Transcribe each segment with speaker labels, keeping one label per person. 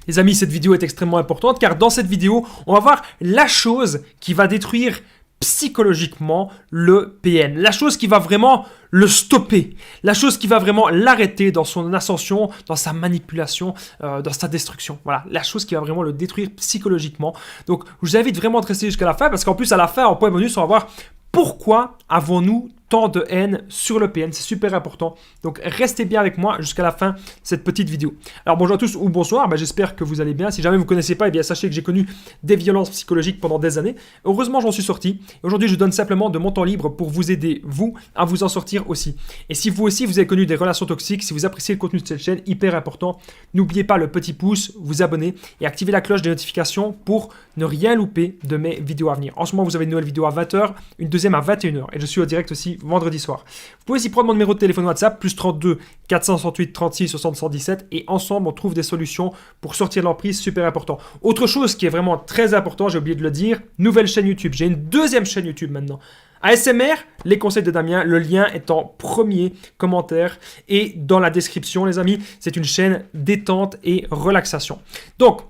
Speaker 1: Les amis, cette vidéo est extrêmement importante car dans cette vidéo, on va voir la chose qui va détruire psychologiquement le PN. La chose qui va vraiment le stopper. La chose qui va vraiment l'arrêter dans son ascension, dans sa manipulation, dans sa destruction. Voilà, la chose qui va vraiment le détruire psychologiquement. Donc, je vous invite vraiment à rester jusqu'à la fin parce qu'en plus, à la fin, en point bonus, on va voir pourquoi avons-nous tant de haine sur le PN. C'est super important. Donc, restez bien avec moi jusqu'à la fin de cette petite vidéo. Alors, bonjour à tous ou bonsoir. J'espère que vous allez bien. Si jamais vous ne connaissez pas, sachez que j'ai connu des violences psychologiques pendant des années. Heureusement, j'en suis sorti. Aujourd'hui, je donne simplement de mon temps libre pour vous aider, vous, à vous en sortir aussi. Et si vous aussi, vous avez connu des relations toxiques, si vous appréciez le contenu de cette chaîne, hyper important, n'oubliez pas le petit pouce, vous abonner et activer la cloche des notifications pour ne rien louper de mes vidéos à venir. En ce moment, vous avez une nouvelle vidéo à 20h, une deuxième à 21h. Et je suis au direct aussi vendredi soir. Vous pouvez aussi prendre mon numéro de téléphone WhatsApp, plus 32 468 36 60 117. Et ensemble, on trouve des solutions pour sortir de l'emprise, super important. Autre chose qui est vraiment très important, j'ai oublié de le dire, nouvelle chaîne YouTube. J'ai une deuxième chaîne YouTube maintenant. ASMR, les conseils de Damien, le lien est en premier commentaire et dans la description, les amis. C'est une chaîne détente et relaxation. Donc,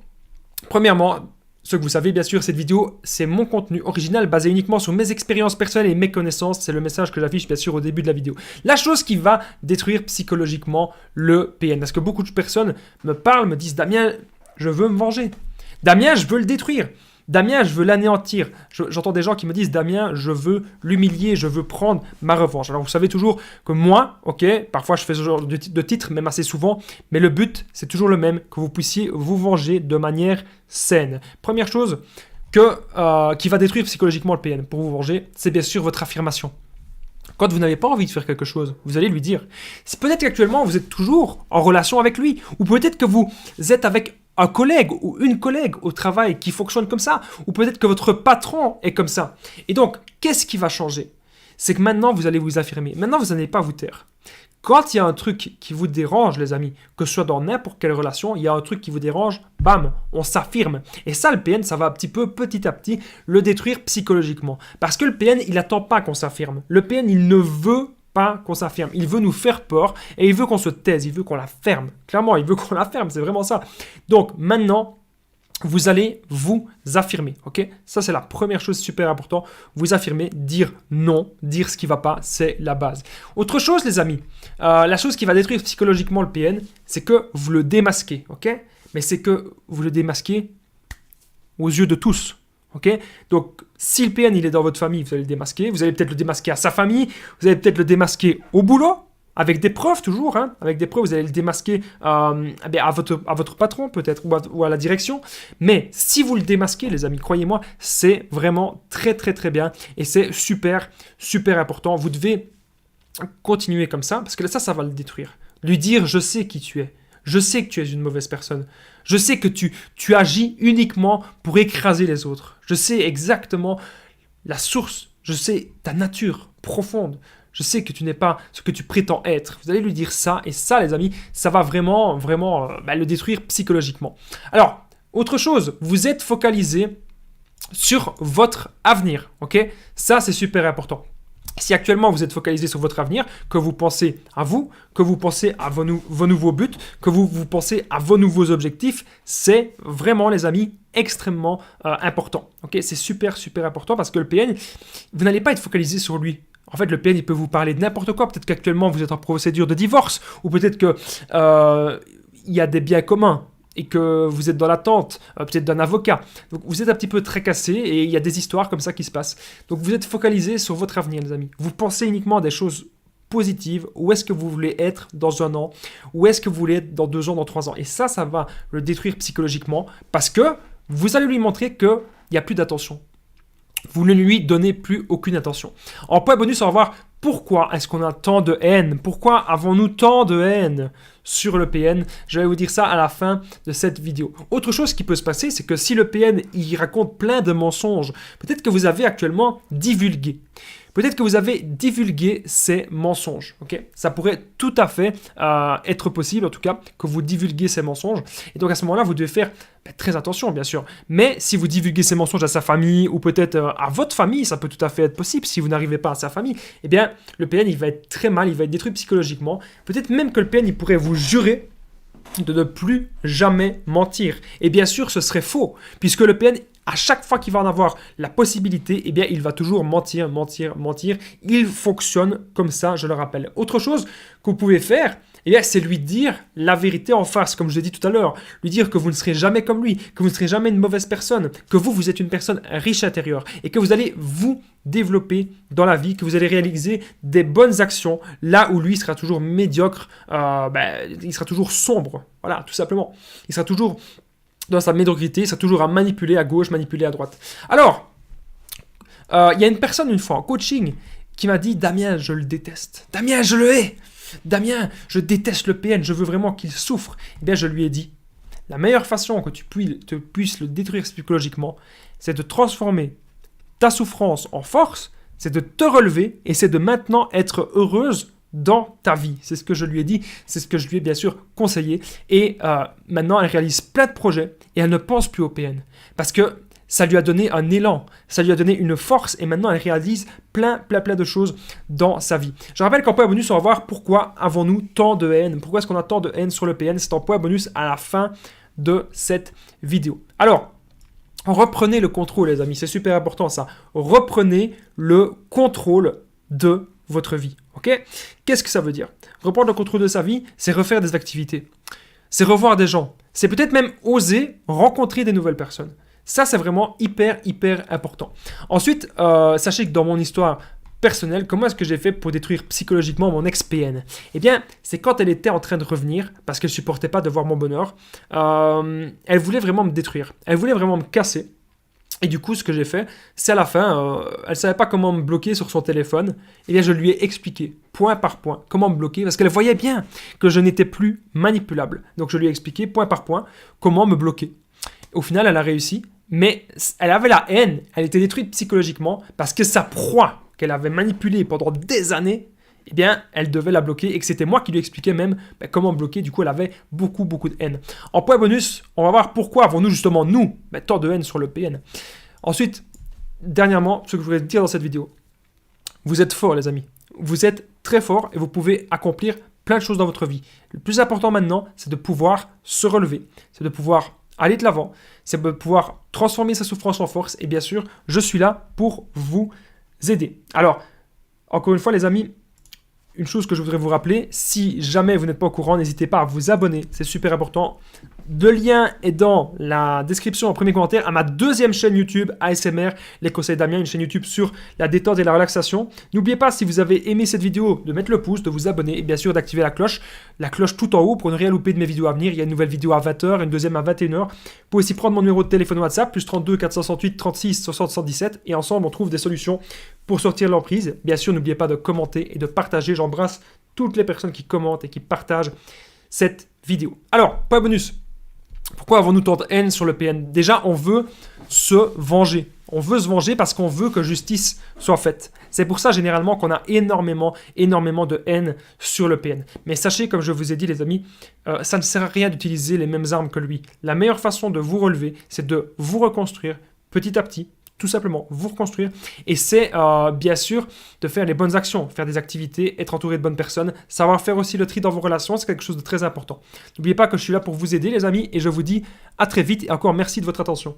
Speaker 1: premièrement, ce que vous savez, bien sûr, cette vidéo, c'est mon contenu original basé uniquement sur mes expériences personnelles et mes connaissances. C'est le message que j'affiche, bien sûr, au début de la vidéo. La chose qui va détruire psychologiquement le PN. Parce que beaucoup de personnes me parlent, me disent « Damien, je veux me venger. Damien, je veux le détruire. Damien, je veux l'anéantir. » J'entends des gens qui me disent « Damien, je veux l'humilier, je veux prendre ma revanche. » Alors, vous savez toujours que moi, ok, parfois je fais ce genre de titre, même assez souvent, mais le but, c'est toujours le même, que vous puissiez vous venger de manière saine. Première chose qui va détruire psychologiquement le PN pour vous venger, c'est bien sûr votre affirmation. Quand vous n'avez pas envie de faire quelque chose, vous allez lui dire. C'est peut-être qu'actuellement, vous êtes toujours en relation avec lui, ou peut-être que vous êtes avec un collègue ou une collègue au travail qui fonctionne comme ça, ou peut-être que votre patron est comme ça. Et donc, qu'est-ce qui va changer? C'est que maintenant, vous allez vous affirmer. Maintenant, vous n'allez pas vous taire. Quand il y a un truc qui vous dérange, les amis, que ce soit dans n'importe quelle relation, il y a un truc qui vous dérange, bam, on s'affirme. Et ça, le PN, ça va un petit peu, petit à petit, le détruire psychologiquement. Parce que le PN, il n'attend pas qu'on s'affirme. Le PN, il ne veut pas qu'on s'affirme. Il veut nous faire peur et il veut qu'on se taise, il veut qu'on la ferme. Clairement, il veut qu'on la ferme, c'est vraiment ça. Donc, maintenant, vous allez vous affirmer, ok? Ça, c'est la première chose super importante. Vous affirmer, dire non, dire ce qui ne va pas, c'est la base. Autre chose, les amis, la chose qui va détruire psychologiquement le PN, c'est que vous le démasquez, ok? Mais c'est que vous le démasquez aux yeux de tous. Okay? Donc, si le PN il est dans votre famille, vous allez le démasquer. Vous allez peut-être le démasquer à sa famille. Vous allez peut-être le démasquer au boulot, avec des preuves toujours. Hein? Avec des preuves, vous allez le démasquer à votre patron peut-être ou à la direction. Mais si vous le démasquez, les amis, croyez-moi, c'est vraiment très très très bien. Et c'est super super important. Vous devez continuer comme ça parce que ça va le détruire. Lui dire, je sais qui tu es. Je sais que tu es une mauvaise personne. Je sais que tu agis uniquement pour écraser les autres. Je sais exactement la source. Je sais ta nature profonde. Je sais que tu n'es pas ce que tu prétends être. Vous allez lui dire ça. Et ça, les amis, ça va vraiment, vraiment le détruire psychologiquement. Alors, autre chose, vous êtes focalisé sur votre avenir. Ok? Ça, c'est super important. Si actuellement vous êtes focalisé sur votre avenir, que vous pensez à vous, que vous pensez à vos nouveaux buts, que vous pensez à vos nouveaux objectifs, c'est vraiment, les amis, extrêmement important. Okay? C'est super, super important parce que le PN, vous n'allez pas être focalisé sur lui. En fait, le PN, il peut vous parler de n'importe quoi. Peut-être qu'actuellement, vous êtes en procédure de divorce ou peut-être qu'il y a des biens communs et que vous êtes dans l'attente, peut-être d'un avocat. Donc, vous êtes un petit peu tracassé et il y a des histoires comme ça qui se passent. Donc, vous êtes focalisé sur votre avenir, les amis. Vous pensez uniquement à des choses positives. Où est-ce que vous voulez être dans 1 an? Où est-ce que vous voulez être dans 2 ans, dans 3 ans? Et ça va le détruire psychologiquement parce que vous allez lui montrer qu'il n'y a plus d'attention. Vous ne lui donnez plus aucune attention. En point bonus, on va voir pourquoi est-ce qu'on a tant de haine. Pourquoi avons-nous tant de haine sur le PN? Je vais vous dire ça à la fin de cette vidéo. Autre chose qui peut se passer, c'est que si le PN il raconte plein de mensonges, peut-être que vous avez actuellement divulgué. Peut-être que vous avez divulgué ces mensonges. Okay? Ça pourrait tout à fait être possible, en tout cas, que vous divulguez ces mensonges. Et donc à ce moment-là, vous devez faire très attention, bien sûr. Mais si vous divulguez ces mensonges à sa famille ou peut-être à votre famille, ça peut tout à fait être possible. Si vous n'arrivez pas à sa famille, eh bien, le PN, il va être très mal, il va être détruit psychologiquement. Peut-être même que le PN, il pourrait vous jurer de ne plus jamais mentir. Et bien sûr, ce serait faux, puisque le PN, à chaque fois qu'il va en avoir la possibilité, eh bien, il va toujours mentir, mentir, mentir. Il fonctionne comme ça, je le rappelle. Autre chose que vous pouvez faire, eh bien, c'est lui dire la vérité en face, comme je l'ai dit tout à l'heure. Lui dire que vous ne serez jamais comme lui, que vous ne serez jamais une mauvaise personne, que vous êtes une personne riche intérieure et que vous allez vous développer dans la vie, que vous allez réaliser des bonnes actions là où lui sera toujours médiocre, il sera toujours sombre. Voilà, tout simplement. Il sera toujours dans sa médiocrité, il sera toujours à manipuler à gauche, manipuler à droite. Alors, il y a une personne une fois en coaching qui m'a dit « Damien, je le déteste. Damien, je le hais. Damien, je déteste le PN, je veux vraiment qu'il souffre. » Eh bien, je lui ai dit « La meilleure façon que tu puisses le détruire psychologiquement, c'est de transformer ta souffrance en force, c'est de te relever et c'est de maintenant être heureuse dans ta vie. » C'est ce que je lui ai dit, c'est ce que je lui ai bien sûr conseillé. Et maintenant, elle réalise plein de projets et elle ne pense plus au PN. Parce que ça lui a donné un élan, ça lui a donné une force et maintenant elle réalise plein de choses dans sa vie. Je rappelle qu'en point bonus, on va voir pourquoi avons-nous tant de haine, pourquoi est-ce qu'on a tant de haine sur le PN. C'est en point bonus à la fin de cette vidéo. Alors, reprenez le contrôle les amis, c'est super important ça. Reprenez le contrôle de votre vie, ok? Qu'est-ce que ça veut dire? Reprendre le contrôle de sa vie, c'est refaire des activités, c'est revoir des gens, c'est peut-être même oser rencontrer des nouvelles personnes. Ça, c'est vraiment hyper important. Ensuite, sachez que dans mon histoire personnelle, comment est-ce que j'ai fait pour détruire psychologiquement mon ex-PN? Eh bien, c'est quand elle était en train de revenir, parce qu'elle ne supportait pas de voir mon bonheur, elle voulait vraiment me détruire, elle voulait vraiment me casser. Et du coup, ce que j'ai fait, c'est à la fin, elle ne savait pas comment me bloquer sur son téléphone. Eh bien, je lui ai expliqué, point par point, comment me bloquer, parce qu'elle voyait bien que je n'étais plus manipulable. Donc, je lui ai expliqué, point par point, comment me bloquer. Au final, elle a réussi, mais elle avait la haine, elle était détruite psychologiquement, parce que sa proie qu'elle avait manipulée pendant des années, eh bien, elle devait la bloquer, et que c'était moi qui lui expliquais même comment bloquer. Du coup, elle avait beaucoup de haine. En point bonus, on va voir pourquoi avons-nous justement, nous, tant de haine sur le PN. Ensuite, dernièrement, ce que je voulais dire dans cette vidéo, vous êtes forts les amis, vous êtes très forts et vous pouvez accomplir plein de choses dans votre vie. Le plus important maintenant, c'est de pouvoir se relever, c'est de pouvoir aller de l'avant, c'est de pouvoir transformer sa souffrance en force, et bien sûr, je suis là pour vous aider. Alors, encore une fois les amis, une chose que je voudrais vous rappeler, si jamais vous n'êtes pas au courant, n'hésitez pas à vous abonner, c'est super important. Le lien est dans la description en premier commentaire à ma deuxième chaîne YouTube ASMR, les conseils Damien, une chaîne YouTube sur la détente et la relaxation. N'oubliez pas, si vous avez aimé cette vidéo, de mettre le pouce, de vous abonner et bien sûr d'activer la cloche tout en haut pour ne rien louper de mes vidéos à venir. Il y a une nouvelle vidéo à 20h, une deuxième à 21h. Vous pouvez aussi prendre mon numéro de téléphone WhatsApp, plus 32 468 36 60 117 et ensemble on trouve des solutions pour sortir de l'emprise. Bien sûr, n'oubliez pas de commenter et de partager. J'embrasse toutes les personnes qui commentent et qui partagent cette vidéo. Alors, point bonus. Pourquoi avons-nous tant de haine sur le PN? Déjà, on veut se venger. On veut se venger parce qu'on veut que justice soit faite. C'est pour ça, généralement, qu'on a énormément de haine sur le PN. Mais sachez, comme je vous ai dit, les amis, ça ne sert à rien d'utiliser les mêmes armes que lui. La meilleure façon de vous relever, c'est de vous reconstruire petit à petit, tout simplement, vous reconstruire. Et c'est bien sûr de faire les bonnes actions, faire des activités, être entouré de bonnes personnes, savoir faire aussi le tri dans vos relations, c'est quelque chose de très important. N'oubliez pas que je suis là pour vous aider les amis et je vous dis à très vite et encore merci de votre attention.